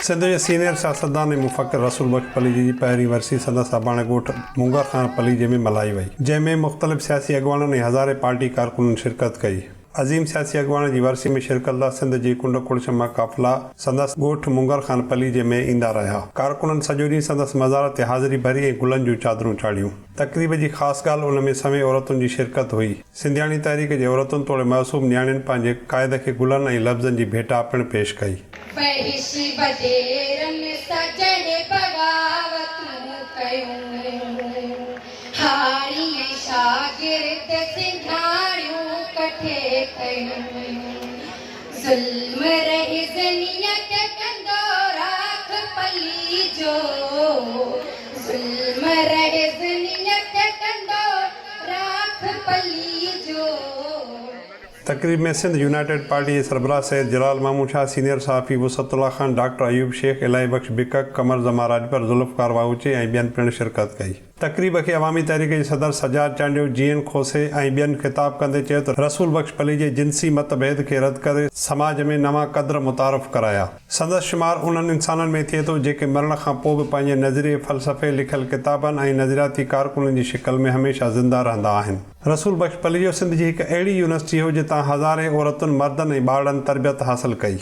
सिंध जे senior सियासतदान ऐं मुफ़क्किर रसूल बख्श पलीजी जी पहिरीं वरसी संदसि अबाणे ॻोठ मुंगर खान पलीजे में मल्हाई वई, जंहिंमें मुख़्तलिफ़ सियासी अॻवाननि ऐं हज़ारे पार्टी कारकुननि शिरकत कई। अज़ीम सियासी अॻवान जी वरसी में शिरकत लाइ सिंध जी कुंड कुड़िश मां काफ़िला संदसि ॻोठ मुंगर खान पलीजे में ईंदा रहिया। कारकुननि सॼो ॾींहुं संदसि मज़ार ते हाज़िरी भरी ऐं गुलनि जूं चादरूं चाढ़ियूं। तक़रीब जी ख़ासि ॻाल्हि उन में सवें औरतुनि जी शिरकत हुई। सिंधियाणी तहरीक जे औरतुनि तोड़े मौसूम न्याणियुनि पंहिंजे क़ाइद खे गुलनि ऐं लफ़्ज़नि जी भेटा पिणु पेश कई। तकरीब में सिंध यूनाइटेड पार्टी के सरबराह सैयद जलाल मामूद शाह, सीनियर सहाफ़ी वसतुल्ला खान, डॉक्टर अयूब शेख, इलाही बख्श बिकक, कमर जमा राजपर, जुल्फ़कार वाहूचे ऐं ॿियनि पिणु शिरकत कई। तकरीब खे अवामी तहरीक जे सदर सजाद चांडियो, जीएन खोसे ऐं ॿियनि ख़िताब कंदे चयो त रसूल बख्श पली जे जिनसी मतभेद खे रद्द करे समाज में नवां क़द्र मुतारफ़ कराया। संदसि शुमार उन्हनि इंसाननि में थिए थो जेके मरण खां पोइ बि पंहिंजे नज़रिए फ़लसफ़े लिखियल किताबनि ऐं नज़रियाती कारकुननि जी शिकल में हमेशह ज़िंदा रहंदा आहिनि। रसूल बख्श पली जो सिंध जी हिकु अहिड़ी यूनिवर्सिटी हो जितां हज़ारे औरतुनि, मर्दनि ऐं ॿारनि तरबियत हासिल कई।